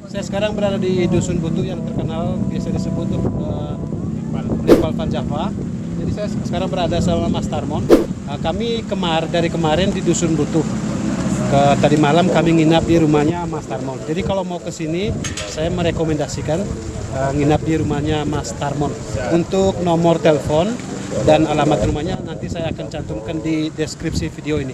Saya sekarang berada di Dusun Butuh yang terkenal biasa disebut Nepal Van Java. Jadi saya sekarang berada sama Mas Tarmon. Kami dari kemarin di Dusun Butuh. Tadi malam kami nginap di rumahnya Mas Tarmon. Jadi kalau mau ke sini, saya merekomendasikan nginap di rumahnya Mas Tarmon. Untuk nomor telepon dan alamat rumahnya nanti saya akan cantumkan di deskripsi video ini.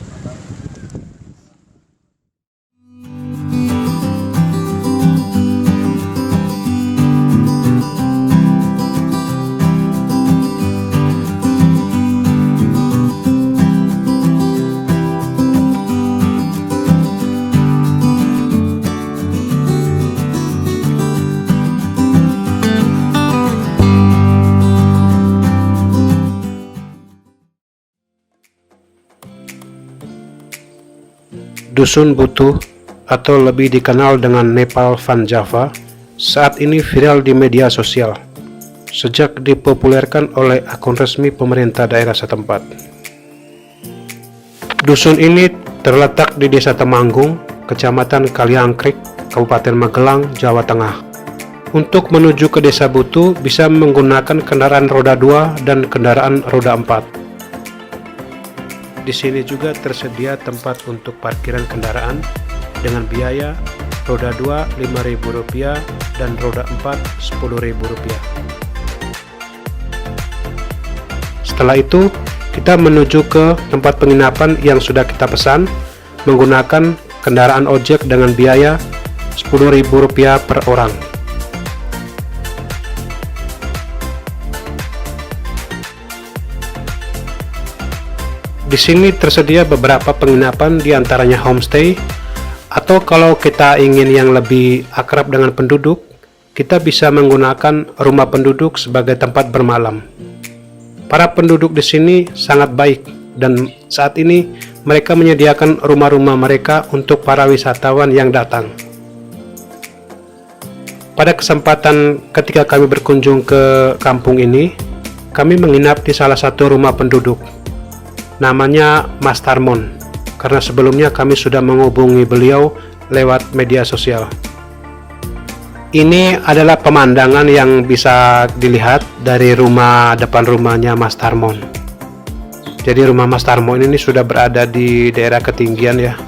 Dusun Butuh atau lebih dikenal dengan Nepal Van Java saat ini viral di media sosial sejak dipopulerkan oleh akun resmi pemerintah daerah setempat. Dusun ini terletak di Desa Temanggung, Kecamatan Kaliangkrik, Kabupaten Magelang, Jawa Tengah. Untuk menuju ke Desa Butuh bisa menggunakan kendaraan roda 2 dan kendaraan roda 4. Di sini juga tersedia tempat untuk parkiran kendaraan dengan biaya roda 2 Rp5.000 dan roda 4 Rp10.000. Setelah itu, kita menuju ke tempat penginapan yang sudah kita pesan menggunakan kendaraan ojek dengan biaya Rp10.000 per orang. Di sini tersedia beberapa penginapan, diantaranya homestay, atau kalau kita ingin yang lebih akrab dengan penduduk, kita bisa menggunakan rumah penduduk sebagai tempat bermalam. Para penduduk di sini sangat baik, dan saat ini mereka menyediakan rumah-rumah mereka untuk para wisatawan yang datang. Pada kesempatan ketika kami berkunjung ke kampung ini, kami menginap di salah satu rumah penduduk. Namanya Mas Tarmon, karena sebelumnya kami sudah menghubungi beliau lewat media sosial. Ini adalah pemandangan yang bisa dilihat dari depan rumahnya Mas Tarmon. Jadi rumah Mas Tarmon ini sudah berada di daerah ketinggian ya.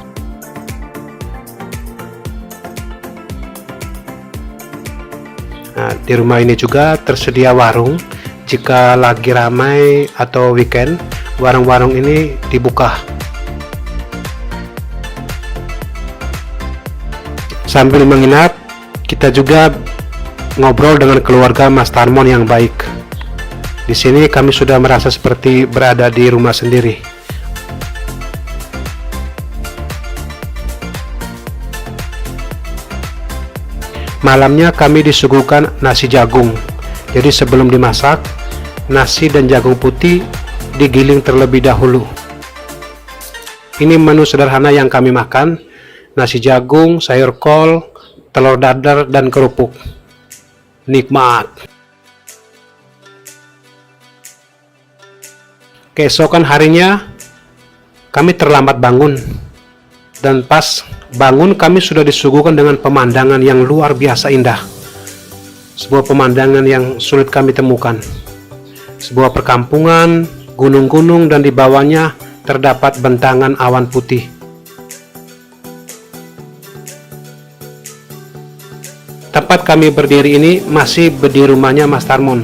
Nah, di rumah ini juga tersedia warung. Jika lagi ramai atau weekend, warung-warung ini dibuka. Sambil menginap, kita juga ngobrol dengan keluarga Mas Tarmon yang baik. Di sini kami sudah merasa seperti berada di rumah sendiri. Malamnya kami disuguhkan nasi jagung. Jadi sebelum dimasak, nasi dan jagung putih digiling terlebih dahulu. Ini menu sederhana yang kami makan: nasi jagung, sayur kol, telur dadar, dan kerupuk. Nikmat. Keesokan harinya kami terlambat bangun, dan pas bangun kami sudah disuguhkan dengan pemandangan yang luar biasa indah. Sebuah pemandangan yang sulit kami temukan. Sebuah perkampungan, gunung-gunung, dan di bawahnya terdapat bentangan awan putih. Tempat kami berdiri ini masih di rumahnya Mas Tarmon.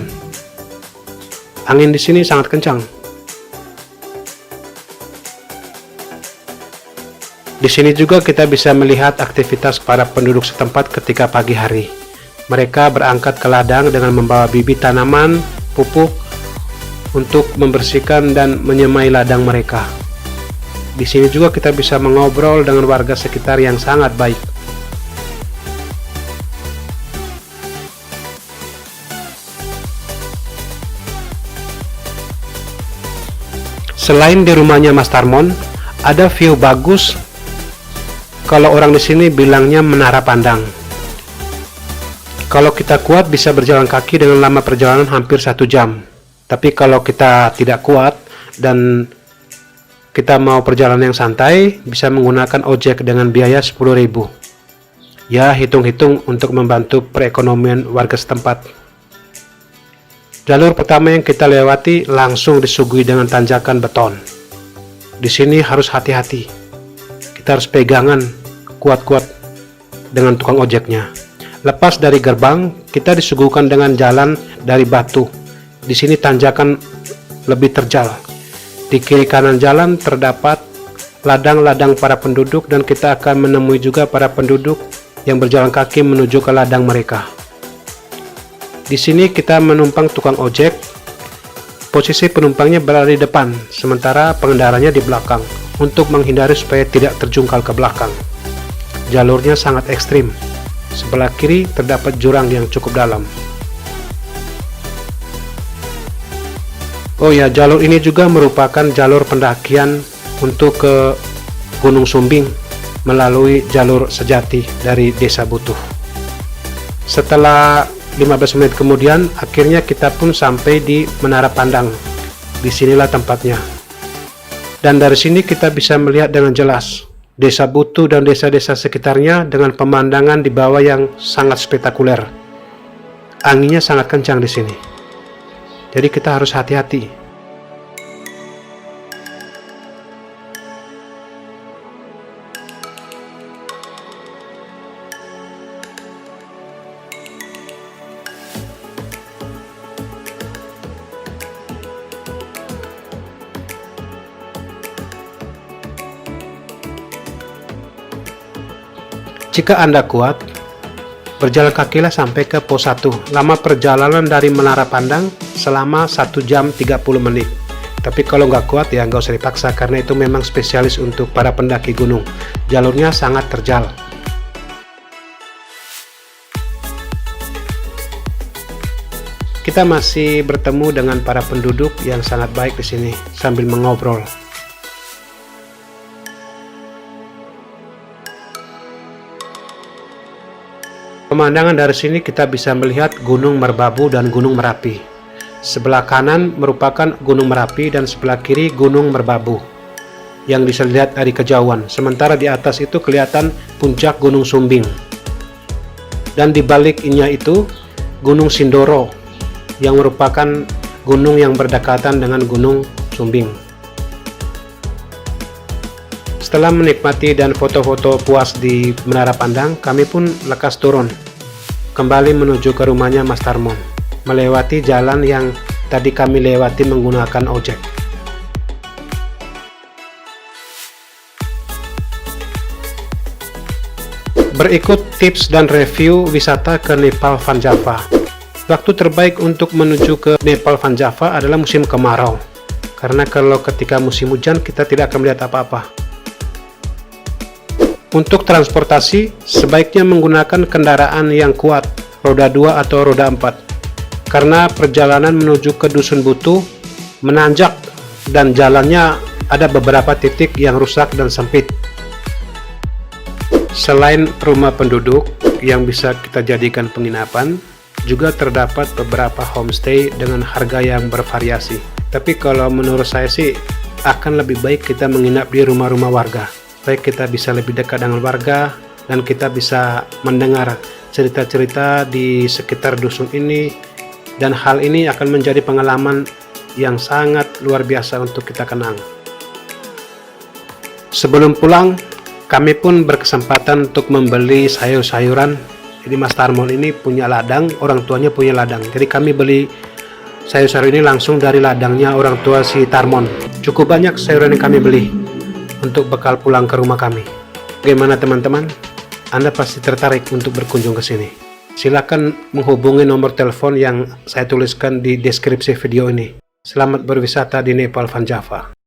Angin di sini sangat kencang. Di sini juga kita bisa melihat aktivitas para penduduk setempat ketika pagi hari. Mereka berangkat ke ladang dengan membawa bibit tanaman, pupuk, untuk membersihkan dan menyemai ladang mereka. Di sini juga kita bisa mengobrol dengan warga sekitar yang sangat baik. Selain di rumahnya Mas Tarmon, ada view bagus. Kalau orang di sini bilangnya menara pandang. Kalau kita kuat bisa berjalan kaki dengan lama perjalanan hampir 1 jam. Tapi kalau kita tidak kuat dan kita mau perjalanan yang santai, bisa menggunakan ojek dengan biaya 10.000. Ya, hitung-hitung untuk membantu perekonomian warga setempat. Jalur pertama yang kita lewati langsung disuguhi dengan tanjakan beton. Di sini harus hati-hati. Kita harus pegangan kuat-kuat dengan tukang ojeknya. Lepas dari gerbang, kita disuguhkan dengan jalan dari batu. Di sini tanjakan lebih terjal. Di kiri kanan jalan terdapat ladang-ladang para penduduk dan kita akan menemui juga para penduduk yang berjalan kaki menuju ke ladang mereka. Di sini kita menumpang tukang ojek. Posisi penumpangnya berada di depan, sementara pengendaranya di belakang untuk menghindari supaya tidak terjungkal ke belakang. Jalurnya sangat ekstrim. Sebelah kiri terdapat jurang yang cukup dalam. Oh ya, jalur ini juga merupakan jalur pendakian untuk ke Gunung Sumbing melalui jalur sejati dari Desa Butuh. Setelah 15 menit kemudian, akhirnya kita pun sampai di Menara Pandang. Disinilah tempatnya. Dan dari sini kita bisa melihat dengan jelas Desa Butuh dan desa-desa sekitarnya dengan pemandangan di bawah yang sangat spektakuler. Anginnya sangat kencang di sini. Jadi kita harus hati-hati. Jika Anda kuat, berjalan kakilah sampai ke pos 1. Lama perjalanan dari Menara Pandang selama 1 jam 30 menit. Tapi kalau nggak kuat ya nggak usah dipaksa, karena itu memang spesialis untuk para pendaki gunung. Jalurnya sangat terjal. Kita masih bertemu dengan para penduduk yang sangat baik di sini sambil mengobrol. Pemandangan dari sini kita bisa melihat Gunung Merbabu dan Gunung Merapi. Sebelah kanan merupakan Gunung Merapi dan sebelah kiri Gunung Merbabu yang bisa dilihat dari kejauhan. Sementara di atas itu kelihatan puncak Gunung Sumbing. Dan di baliknya itu Gunung Sindoro yang merupakan gunung yang berdekatan dengan Gunung Sumbing. Setelah menikmati dan foto-foto puas di Menara Pandang, kami pun lekas turun, kembali menuju ke rumahnya Mas Tarmon, melewati jalan yang tadi kami lewati menggunakan ojek. Berikut tips dan review wisata ke Nepal Van Java. Waktu terbaik untuk menuju ke Nepal Van Java adalah musim kemarau, karena kalau ketika musim hujan kita tidak akan melihat apa-apa. Untuk transportasi, sebaiknya menggunakan kendaraan yang kuat, roda 2 atau roda 4. Karena perjalanan menuju ke Dusun Butuh menanjak dan jalannya ada beberapa titik yang rusak dan sempit. Selain rumah penduduk yang bisa kita jadikan penginapan, juga terdapat beberapa homestay dengan harga yang bervariasi. Tapi kalau menurut saya sih, akan lebih baik kita menginap di rumah-rumah warga. Baik kita bisa lebih dekat dengan warga dan kita bisa mendengar cerita-cerita di sekitar dusun ini, dan hal ini akan menjadi pengalaman yang sangat luar biasa untuk kita kenang. Sebelum pulang, kami pun berkesempatan untuk membeli sayur-sayuran. Jadi Mas Tarmon ini punya ladang, orang tuanya punya ladang. Jadi kami beli sayur-sayur ini langsung dari ladangnya orang tua si Tarmon. Cukup banyak sayuran yang kami beli untuk bekal pulang ke rumah kami. Bagaimana teman-teman? Anda pasti tertarik untuk berkunjung ke sini. Silakan menghubungi nomor telepon yang saya tuliskan di deskripsi video ini. Selamat berwisata di Nepal Van Java.